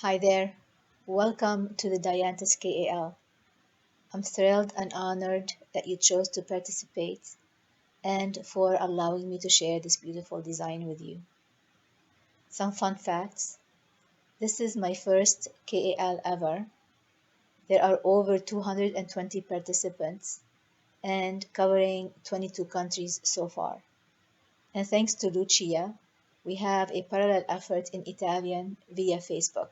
Hi there. Welcome to the Dianthus KAL. I'm thrilled and honored that you chose to participate and for allowing me to share this beautiful design with you. Some fun facts. This is my first KAL ever. There are over 220 participants and covering 22 countries so far. And thanks to Lucia, we have a parallel effort in Italian via Facebook.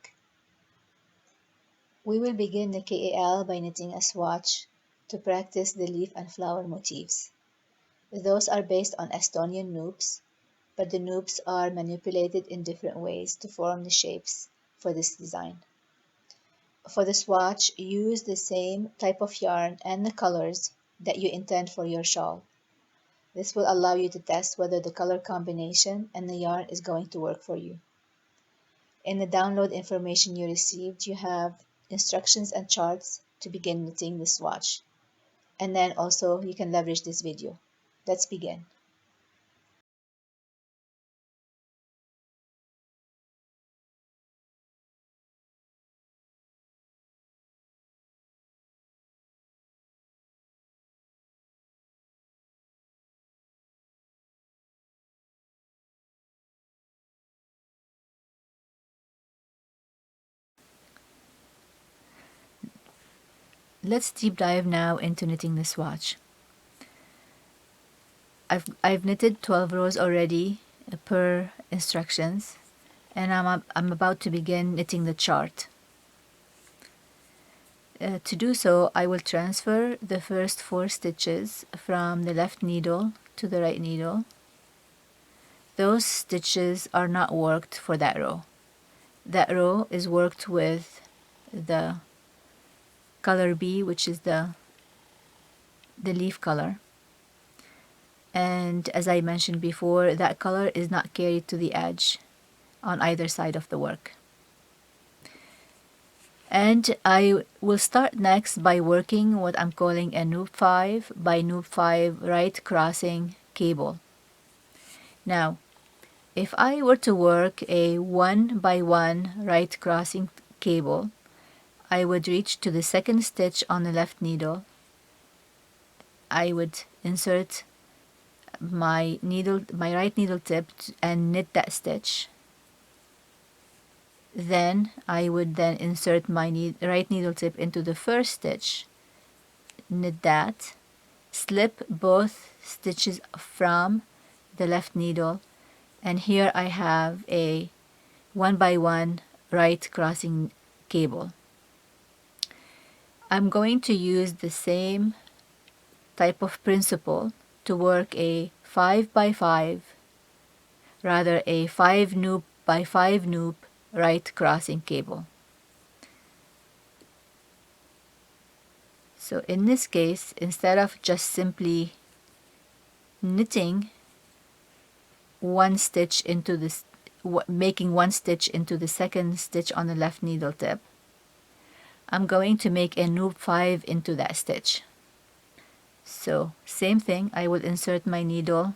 We will begin the KAL by knitting a swatch to practice the leaf and flower motifs. Those are based on Estonian nupps, but the nupps are manipulated in different ways to form the shapes for this design. For the swatch, use the same type of yarn and the colors that you intend for your shawl. This will allow you to test whether the color combination and the yarn is going to work for you. In the download information you received, you have instructions and charts to begin knitting the swatch. And then also you can leverage this video. Let's begin. Let's deep dive now into knitting the swatch. I've knitted 12 rows already per instructions, and I'm about to begin knitting the chart. To do so, I will transfer the first 4 stitches from the left needle to the right needle. Those stitches are not worked for that row. That row is worked with the color B, which is the leaf color. And as I mentioned before, that color is not carried to the edge on either side of the work. And I will start next by working what I'm calling a Nup 5 by Nup 5 right crossing cable. Now, if I were to work a 1 by 1 right crossing cable, I would reach to the second stitch on the left needle. I would insert my right needle tip and knit that stitch. Then I would then insert my right needle tip into the first stitch, knit that, slip both stitches from the left needle, and here I have a 1 by 1 right crossing cable. I'm going to use the same type of principle to work a 5 by 5, rather a 5 nup by 5 nup right crossing cable. So in this case, instead of just simply knitting one stitch into this, making one stitch into the second stitch on the left needle tip, I'm going to make a nup 5 into that stitch. So same thing, I will insert my needle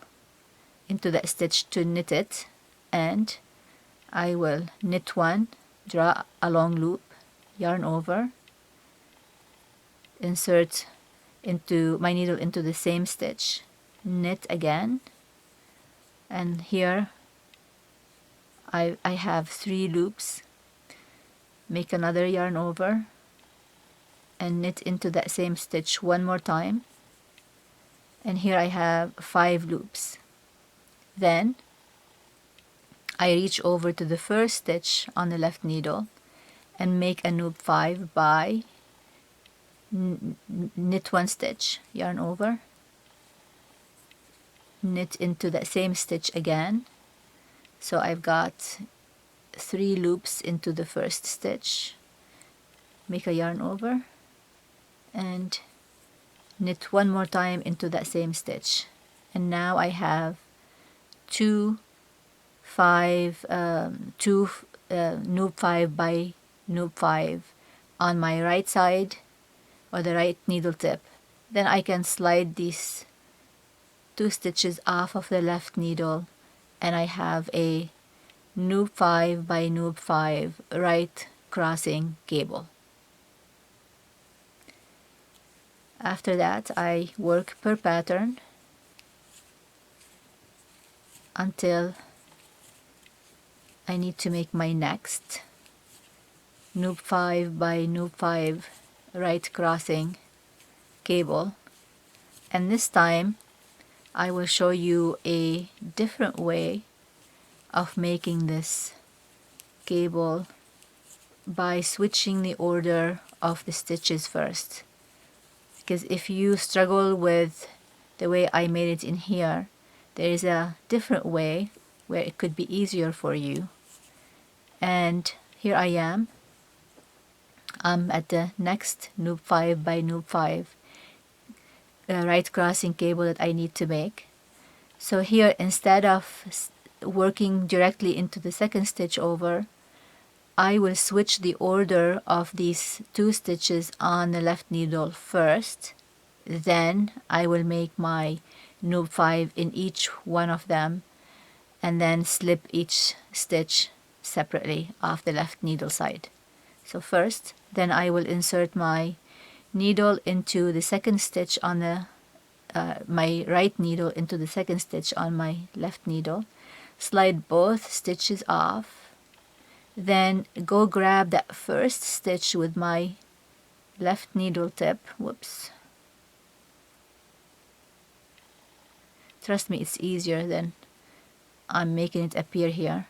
into that stitch to knit it, and I will knit one, draw a long loop, yarn over, insert into my needle into the same stitch, knit again, and here I have 3 loops, make another yarn over and knit into that same stitch one more time, and here I have 5 loops. Then I reach over to the first stitch on the left needle and make a nup 5 by knit one stitch, yarn over, knit into that same stitch again. So I've got 3 loops into the first stitch, make a yarn over and knit one more time into that same stitch, and now I have two nup 5 by nup 5 on my right side or the right needle tip. Then I can slide these 2 stitches off of the left needle, and I have a nup 5 by nup 5 right crossing cable. After that, I work per pattern until I need to make my next loop 5 by loop 5 right crossing cable, and this time I will show you a different way of making this cable by switching the order of the stitches first, because if you struggle with the way I made it in here, there is a different way where it could be easier for you. And here I am. I'm at the next loop 5 by loop 5 right crossing cable that I need to make. So here, instead of working directly into the second stitch over, I will switch the order of these 2 stitches on the left needle first. Then I will make my loop 5 in each one of them, and then slip each stitch separately off the left needle side. So first, then I will insert my needle into the second stitch on the my right needle into the second stitch on my left needle, slide both stitches off, then go grab that first stitch with my left needle tip. Whoops. Trust me, it's easier than I'm making it appear here.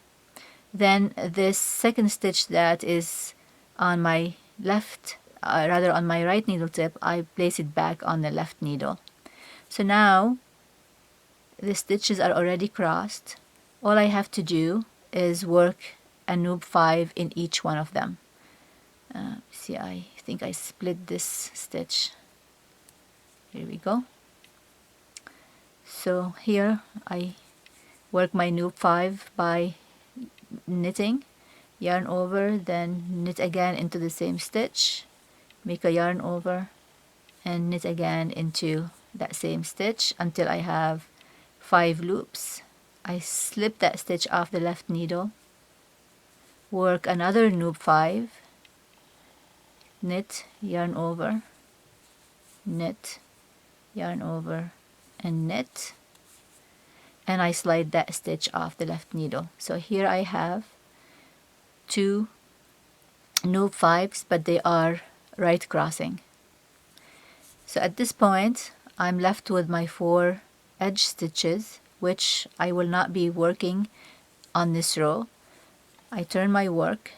Then this second stitch that is on my left, rather on my right needle tip, I place it back on the left needle. So now the stitches are already crossed. All I have to do is work a loop 5 in each one of them. See, I think I split this stitch. Here we go. So here I work my loop 5 by knitting, yarn over, then knit again into the same stitch, make a yarn over, and knit again into that same stitch until I have 5 loops. I slip that stitch off the left needle, work another loop 5, knit, yarn over, knit, yarn over, and knit, and I slide that stitch off the left needle. So here I have 2 loop 5s, but they are right crossing. So at this point I'm left with my 4 edge stitches, which I will not be working on this row. I turn my work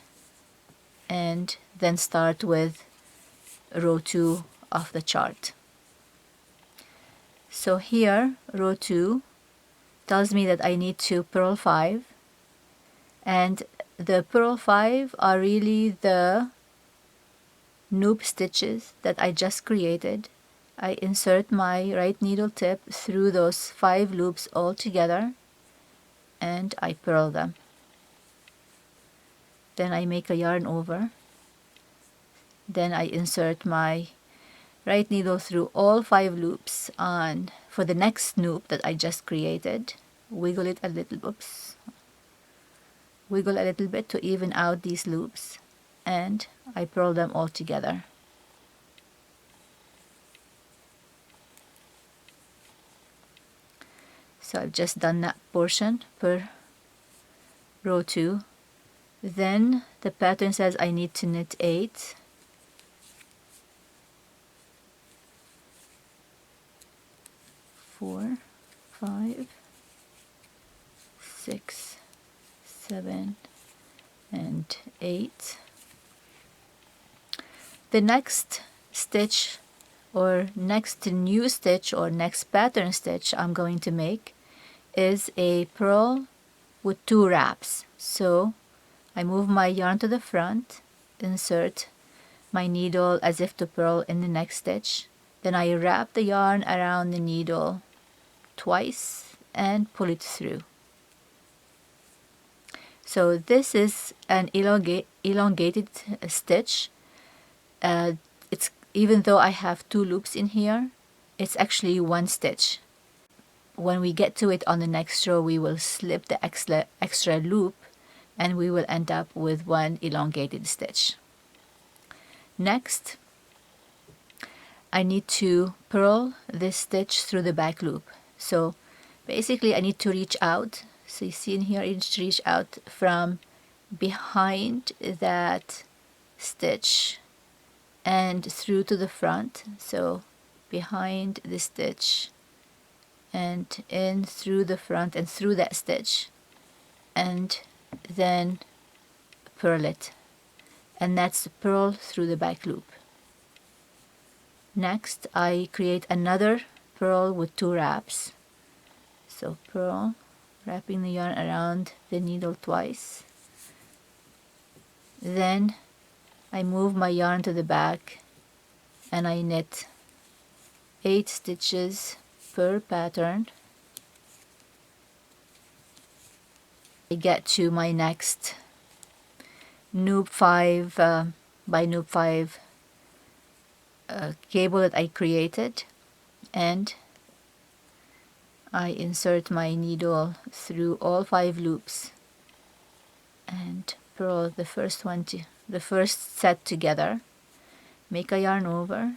and then start with row 2 of the chart. So here row 2 tells me that I need to purl 5, and the purl 5 are really the loop stitches that I just created. I insert my right needle tip through those 5 loops all together and I purl them. Then I make a yarn over. Then I insert my right needle through all 5 loops on for the next loop that I just created. Wiggle it a little, wiggle a little bit to even out these loops, and I purl them all together. So I've just done that portion per row 2. Then the pattern says I need to knit 8. Four, 5, 6, 7, and 8. The next stitch, or next new stitch, or next pattern stitch I'm going to make is a purl with 2 wraps. So I move my yarn to the front, insert my needle as if to purl in the next stitch, then I wrap the yarn around the needle twice and pull it through. So this is an elongated stitch. It's even though I have 2 loops in here, it's actually 1 stitch. When we get to it on the next row, we will slip the extra loop and we will end up with one elongated stitch. Next, I need to purl this stitch through the back loop. So basically I need to reach out. So you see in here, I need to reach out from behind that stitch and through to the front. So behind the stitch and in through the front and through that stitch, and then purl it. And that's the purl through the back loop. Next, I create another purl with 2 wraps. So purl, wrapping the yarn around the needle twice. Then I move my yarn to the back and I knit 8 stitches per pattern. I get to my next Noop 5 by Noop 5 cable that I created, and I insert my needle through all 5 loops and purl the first set together, make a yarn over.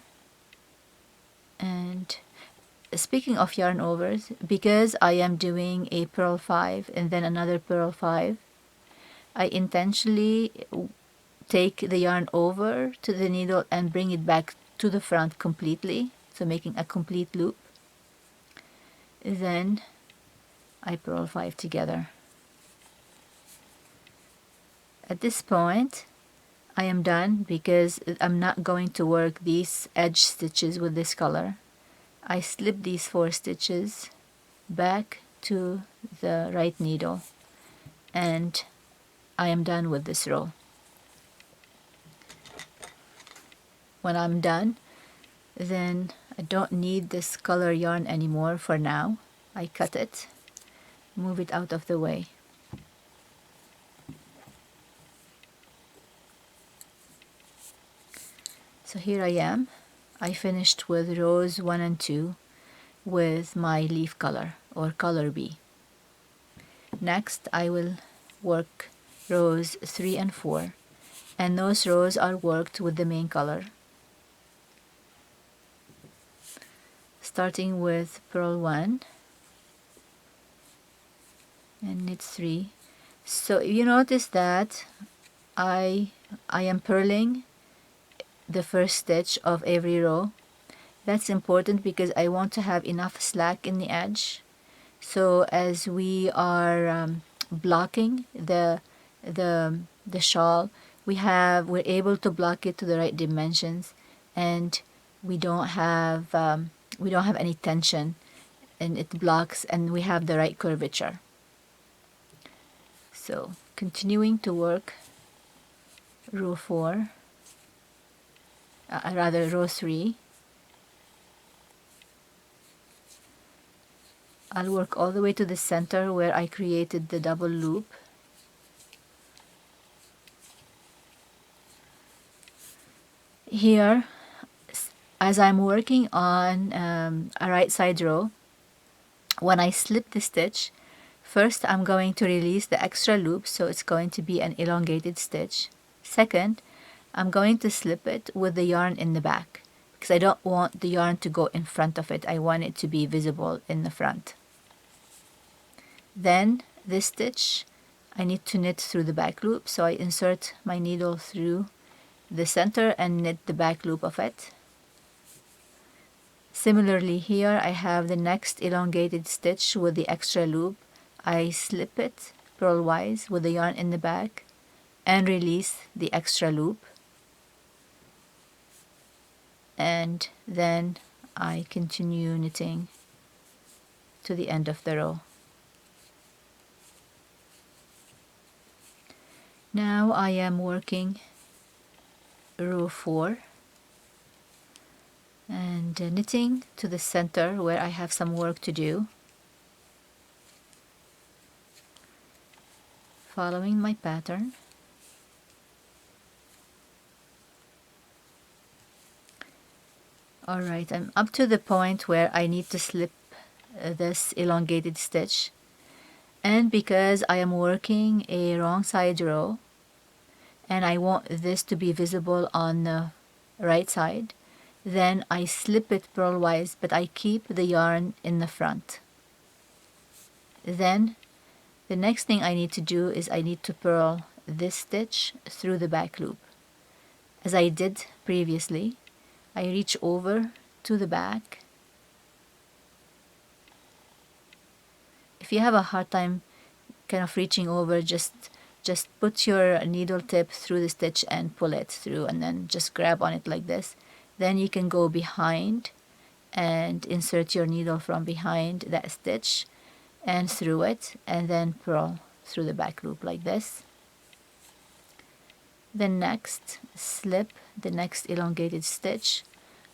And speaking of yarn overs, because I am doing a purl 5 and then another purl 5, I intentionally take the yarn over to the needle and bring it back to the front completely, so making a complete loop. Then I purl 5 together. At this point I am done because I'm not going to work these edge stitches with this color. I slip these 4 stitches back to the right needle and I am done with this row. When I'm done, then I don't need this color yarn anymore for now. I cut it, move it out of the way. So here I am. I finished with rows 1 and 2 with my leaf color or color B. Next I will work rows 3 and 4, and those rows are worked with the main color. Starting with purl 1 and knit 3. So you notice that I am purling the first stitch of every row. That's important because I want to have enough slack in the edge. So as we are blocking the shawl, we're able to block it to the right dimensions, and we don't have any tension, and it blocks, and we have the right curvature. So continuing to work row 4, row 3. I'll work all the way to the center where I created the double loop. Here, as I'm working on a right side row, when I slip the stitch, first I'm going to release the extra loop, so it's going to be an elongated stitch. Second, I'm going to slip it with the yarn in the back because I don't want the yarn to go in front of it. I want it to be visible in the front. Then this stitch I need to knit through the back loop, so I insert my needle through the center and knit the back loop of it. Similarly here I have the next elongated stitch with the extra loop. I slip it purlwise with the yarn in the back and release the extra loop, and then I continue knitting to the end of the row. Now I am working row 4 and knitting to the center where I have some work to do, following my pattern. Alright, I'm up to the point where I need to slip this elongated stitch. And because I am working a wrong side row and I want this to be visible on the right side, then I slip it purlwise, but I keep the yarn in the front. Then the next thing I need to do is I need to purl this stitch through the back loop. As I did previously, I reach over to the back. If you have a hard time kind of reaching over, just put your needle tip through the stitch and pull it through, and then just grab on it like this. Then you can go behind and insert your needle from behind that stitch and through it, and then purl through the back loop like this. Then next, slip the next elongated stitch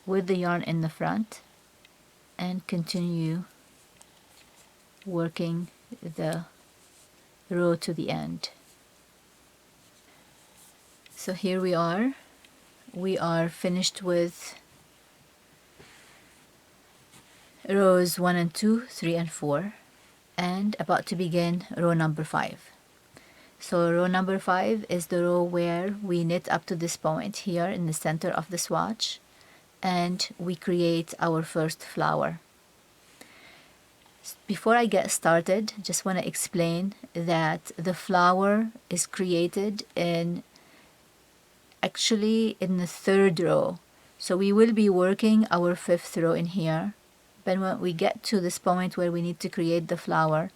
with the yarn in the front and continue working the row to the end. So here we are finished with rows 1 and 2, 3 and 4, and about to begin row number 5. So row number 5 is the row where we knit up to this point here in the center of the swatch, and we create our first flower. Before I get started, just want to explain that the flower is created actually in the 3rd row. So we will be working our 5th row in here, but when we get to this point where we need to create the flower,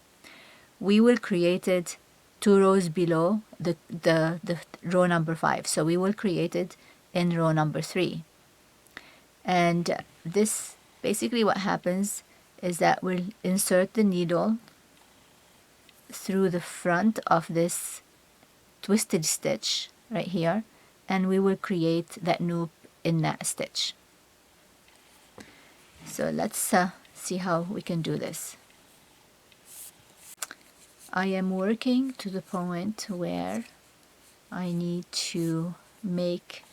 we will create it 2 rows below the row number 5. So we will create it in row number 3. And this basically what happens is that we'll insert the needle through the front of this twisted stitch right here, and we will create that loop in that stitch. So let's see how we can do this. I am working to the point where I need to make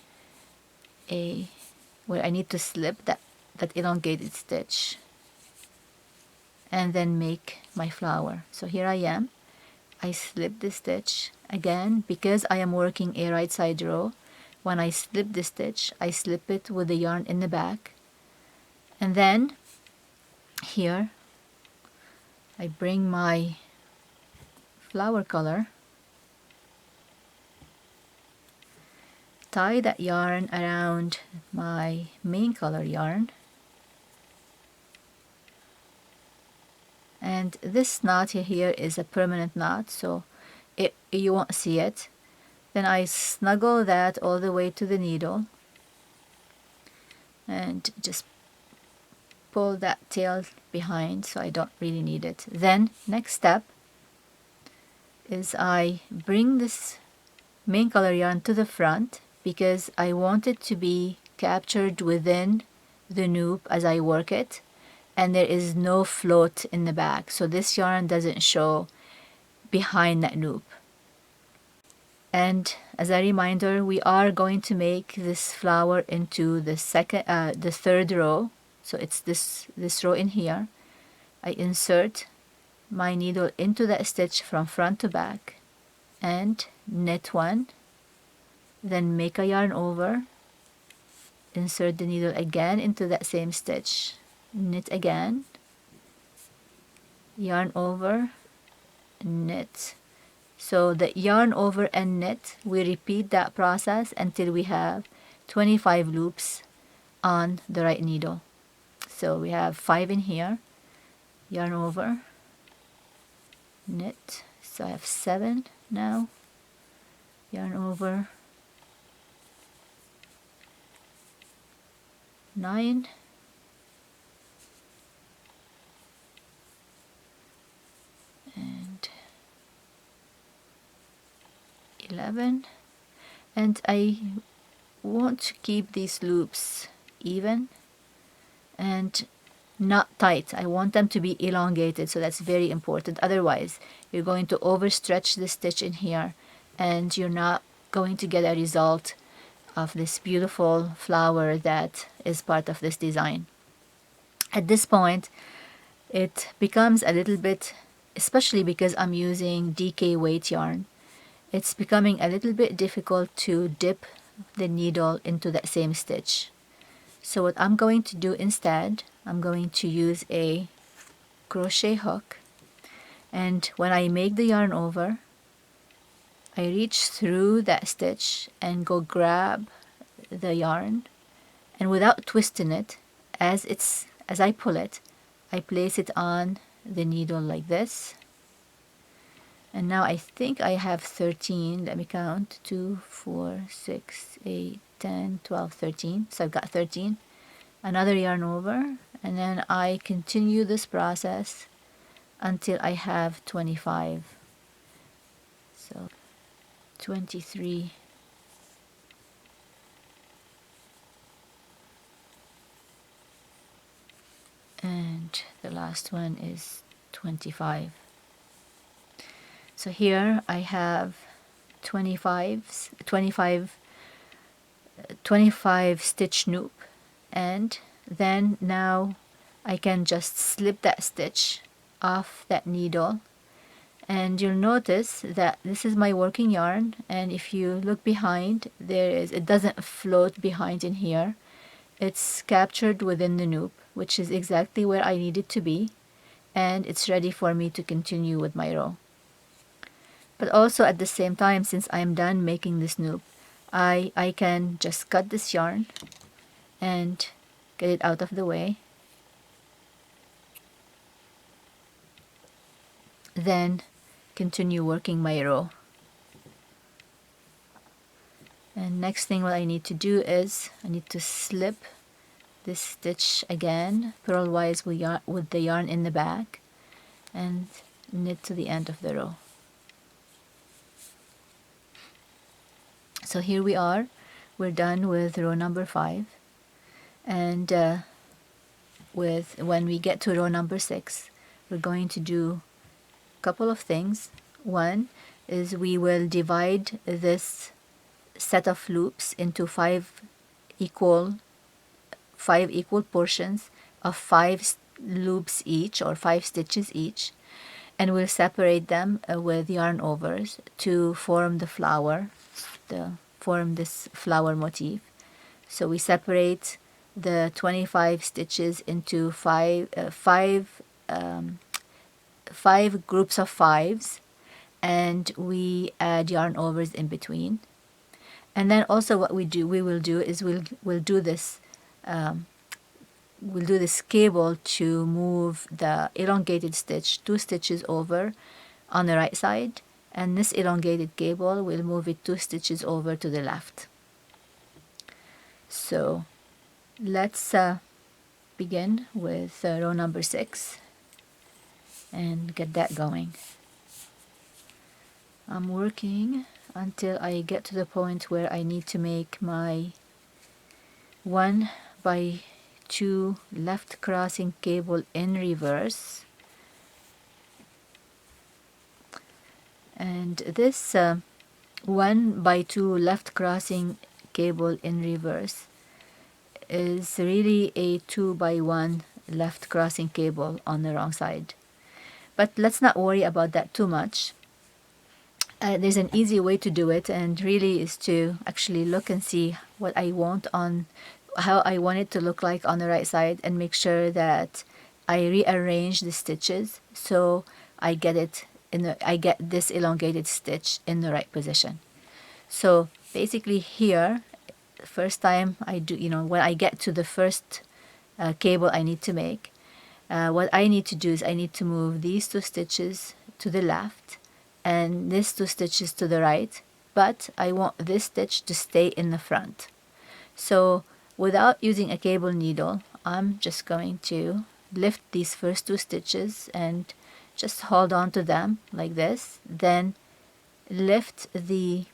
where I need to slip that elongated stitch and then make my flower. So here I am. I slip the stitch again because I am working a right side row. When I slip the stitch, I slip it with the yarn in the back, and then here I bring my flower color, tie that yarn around my main color yarn, and this knot here is a permanent knot, so you won't see it. Then I snuggle that all the way to the needle and just pull that tail behind, so I don't really need it. Then next step is I bring this main color yarn to the front because I want it to be captured within the loop as I work it, and there is no float in the back, so this yarn doesn't show behind that loop. And as a reminder, we are going to make this flower into the 3rd row. So it's this row in here. I insert my needle into that stitch from front to back and knit 1, then make a yarn over, insert the needle again into that same stitch, knit again, yarn over, knit. So the yarn over and knit, we repeat that process until we have 25 loops on the right needle. So we have 5 in here, yarn over, knit. So I have 7 now, yarn over, 9, and 11, and I want to keep these loops even and not tight. I want them to be elongated, so that's very important. Otherwise, you're going to overstretch the stitch in here and you're not going to get a result of this beautiful flower that is part of this design. At this point, it becomes a little bit especially because I'm using DK weight yarn, it's becoming a little bit difficult to dip the needle into that same stitch. So what I'm going to do instead, I'm going to use a crochet hook, and when I make the yarn over, I reach through that stitch and go grab the yarn, and without twisting it, as I pull it, I place it on the needle like this. And now I think I have 13. Let me count. 2, 4, 6, 8, 10, 12, 13. So I've got 13. Another yarn over, and then I continue this process until I have 25. So 23. And the last one is 25. So here I have 25 stitch loop, and then now I can just slip that stitch off that needle, and you'll notice that this is my working yarn, and if you look behind, it doesn't float behind in here. It's captured within the loop, which is exactly where I need it to be, and it's ready for me to continue with my row. But also at the same time, since I'm done making this loop, I can just cut this yarn and get it out of the way. Then continue working my row. And next thing what I need to do is I need to slip this stitch again, purlwise with the yarn in the back, and knit to the end of the row. So here we are, we're done with row number 5, and when we get to row number 6, we're going to do a couple of things. One is we will divide this set of loops into 5 equal portions of 5 loops each, or 5 stitches each, and we'll separate them with yarn overs to form the flower, form this flower motif. So we separate the 25 stitches into five groups of 5s, and we add yarn overs in between. And then also what we will do is we'll do this cable to move the elongated stitch 2 stitches over on the right side, and this elongated cable will move it 2 stitches over to the left. So let's begin with row number 6 and get that going. I'm working until I get to the point where I need to make my 1x2 left crossing cable in reverse. And this 1x2 left crossing cable in reverse is really a 2x1 left crossing cable on the wrong side. But let's not worry about that too much. There's an easy way to do it, and really is to actually look and see what I want how I want it to look like on the right side, and make sure that I rearrange the stitches so I get this elongated stitch in the right position. So basically here, first time I do, when I get to the first cable I need to make, what I need to do is I need to move these 2 stitches to the left and these 2 stitches to the right, but I want this stitch to stay in the front. So without using a cable needle, I'm just going to lift these first 2 stitches and just hold on to them like this, then lift the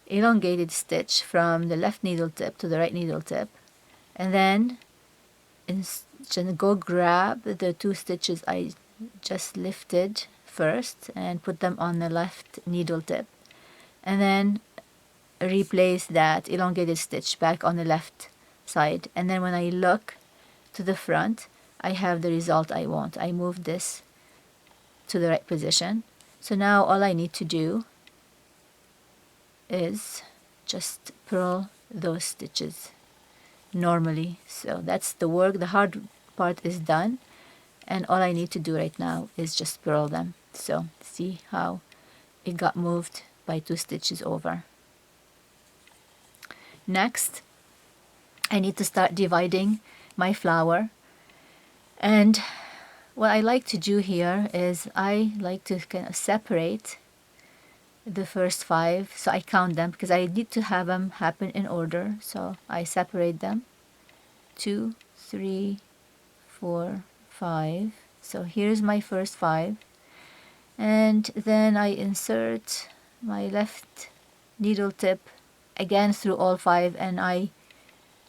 elongated stitch from the left needle tip to the right needle tip, and then go grab the 2 stitches I just lifted first and put them on the left needle tip, and then replace that elongated stitch back on the left side. And then when I look to the front, I have the result I want. I move this to the right position. So now all I need to do is just purl those stitches normally. So that's the work. The hard part is done, and all I need to do right now is just purl them. So see how it got moved by 2 stitches over. Next, I need to start dividing my flower, and what I like to do here is I like to kind of separate the first 5, so I count them because I need to have them happen in order. So I separate them 2, 3, 4, 5. So here's my first 5, and then I insert my left needle tip again through all 5, and I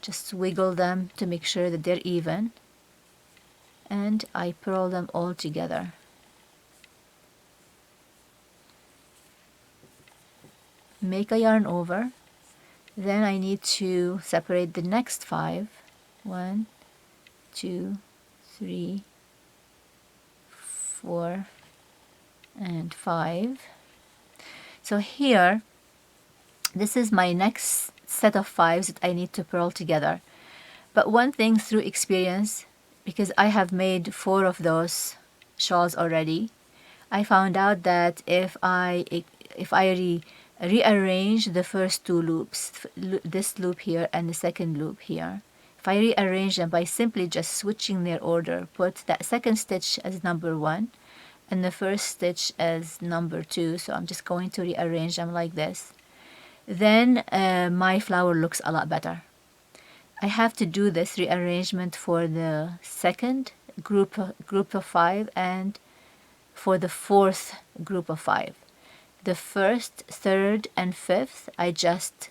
just wiggle them to make sure that they're even, and I purl them all together. Make a yarn over. Then I need to separate the next 5. 1, 2, 3, 4, and 5. So here, this is my next set of 5s that I need to purl together. But one thing through experience, because I have made 4 of those shawls already, I found out that if I rearrange the first 2 loops, this loop here and the second loop here, if I rearrange them by simply just switching their order, put that second stitch as number 1 and the first stitch as number 2, so I'm just going to rearrange them like this, then my flower looks a lot better. I have to do this rearrangement for the second group of 5 and for the fourth group of 5. The first, third, and fifth, I just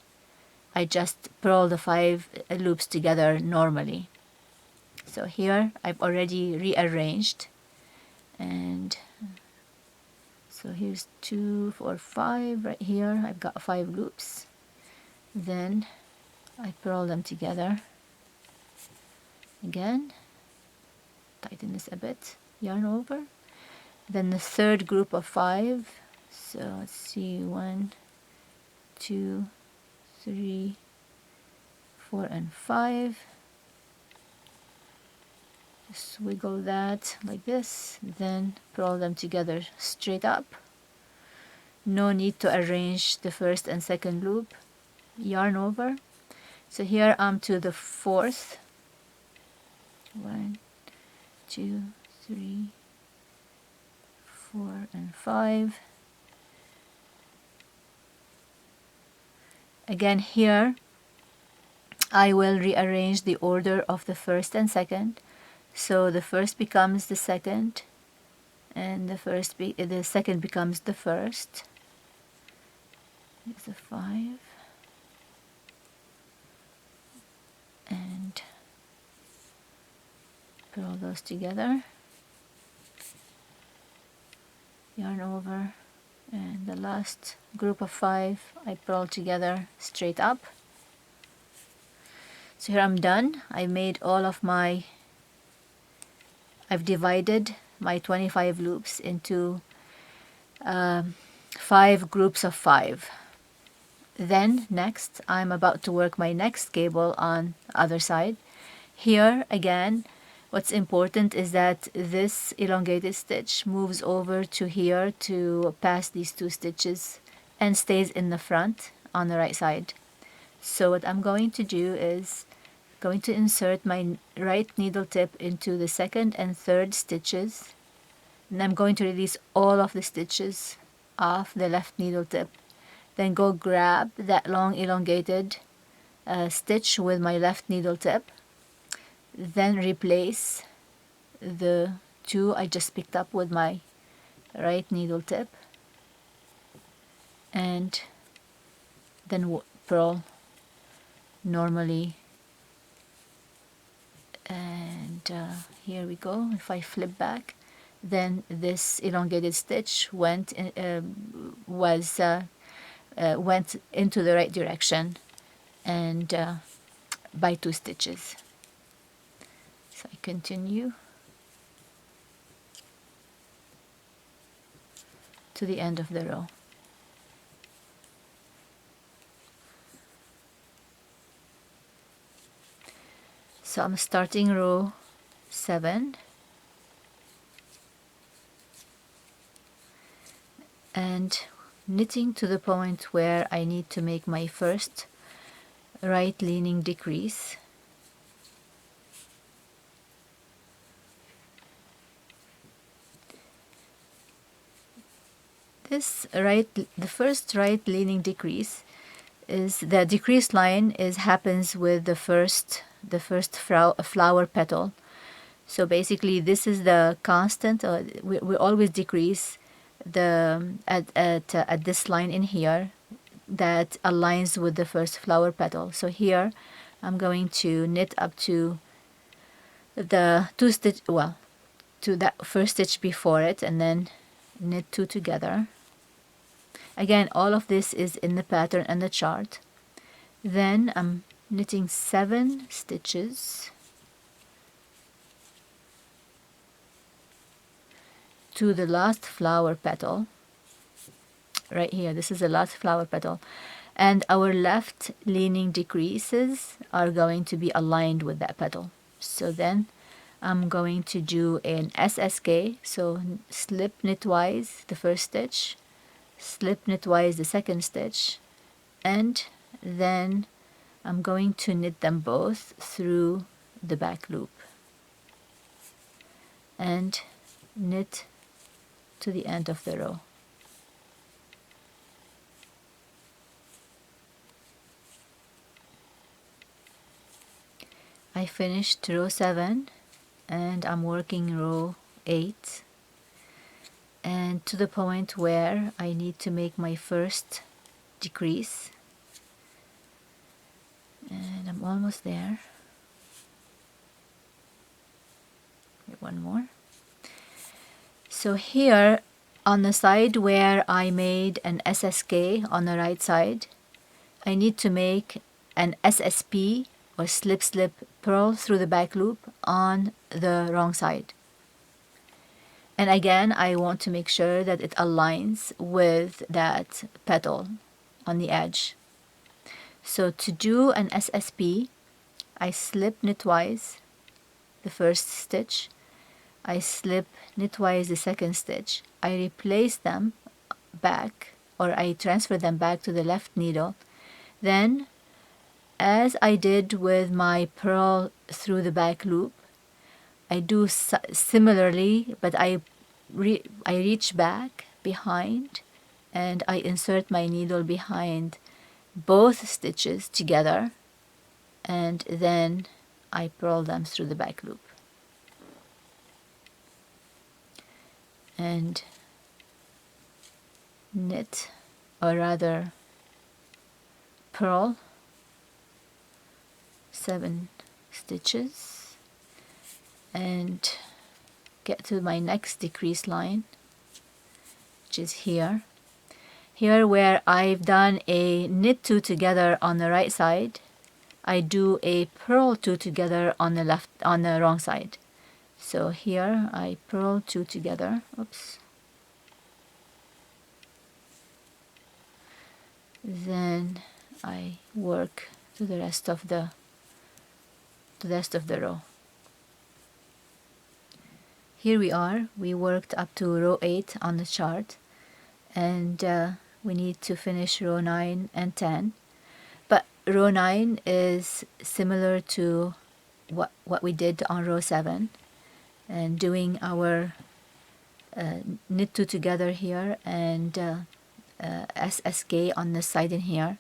purl the 5 loops together normally. So here I've already rearranged, and so here's 2, 4, 5 right here. I've got 5 loops. Then I purl them together again, tighten this a bit, yarn over. Then the third group of 5, so let's see, 1, 2, 3, 4, and 5. Just wiggle that like this, then purl them together straight up. No need to arrange the first and second loop. Yarn over. So here I'm to the fourth. 1, 2, 3, 4, and 5. Again here I will rearrange the order of the first and second, so the first becomes the second and the second becomes the first. Here's the 5 and purl those together, yarn over, and the last group of 5 I purl together straight up. So here I'm done. I've divided my 25 loops into 5 groups of 5. Then next I'm about to work my next gable on the other side. Here again, what's important is that this elongated stitch moves over to here to pass these 2 stitches and stays in the front on the right side. So what I'm going to do is going to insert my right needle tip into the second and third stitches, and I'm going to release all of the stitches off the left needle tip. Then go grab that long elongated stitch with my left needle tip, then replace the 2 I just picked up with my right needle tip, and then purl normally. And here we go. If I flip back, then this elongated stitch went into the right direction and by 2 stitches. So I continue. to the end of the row. So I'm starting row 7 and knitting to the point where I need to make my first right leaning decrease. The first right leaning decrease is the decrease line happens with the first flower petal. So basically this is the constant. We always decrease at this line in here that aligns with the first flower petal. So here I'm going to knit up to the to that first stitch before it, and then knit 2 together. Again, all of this is in the pattern and the chart. Then I'm knitting 7 stitches to the last flower petal. Right here, this is the last flower petal. And our left leaning decreases are going to be aligned with that petal. So then I'm going to do an SSK, so slip knitwise the first stitch, slip knitwise the second stitch, and then I'm going to knit them both through the back loop and knit to the end of the row. I finished row 7 and I'm working row 8, and to the point where I need to make my first decrease, and I'm almost there. One more. So here on the side where I made an SSK on the right side, I need to make an SSP or slip purl through the back loop on the wrong side. And again, I want to make sure that it aligns with that petal on the edge. So to do an SSP, I slip knitwise the first stitch, I slip knitwise the second stitch, I replace them back, or I transfer them back to the left needle. Then, as I did with my purl through the back loop, I do similarly, but I reach back behind and I insert my needle behind both stitches together, and then I purl them through the back loop and knit, or rather purl 7 stitches and get to my next decrease line, which is here where I've done a knit 2 together on the right side. I do a purl 2 together on the wrong side. So here I purl 2 together. Oops. Then I work to the rest of the row. Here we are. We worked up to row 8 on the chart, and we need to finish row 9 and 10. But row 9 is similar to what we did on row 7, and doing our knit 2 together here and SSK on the side in here.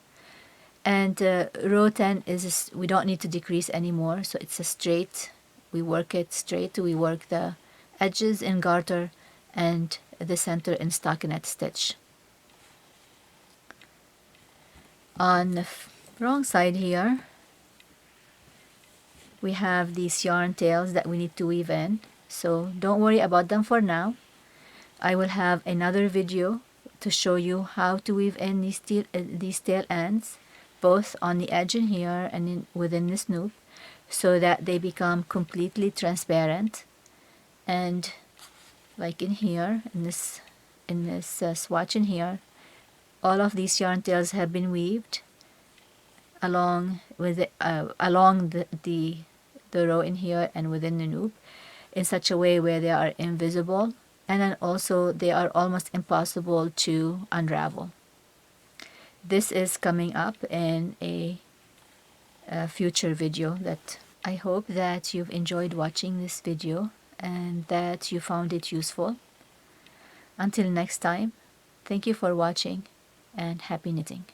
And row 10 is we don't need to decrease anymore, so it's a straight. We work it straight. We work the edges in garter and the center in stockinette stitch. On the wrong side here, we have these yarn tails that we need to weave in, so don't worry about them for now. I will have another video to show you how to weave in these tail ends, both on the edge in here and within this loop, so that they become completely transparent. And like in here, in in this swatch in here, all of these yarn tails have been weaved along with the row in here and within the loop in such a way where they are invisible, and then also they are almost impossible to unravel. This is coming up in a future video. That I hope that you've enjoyed watching this video and that you found it useful. Until next time, thank you for watching and happy knitting.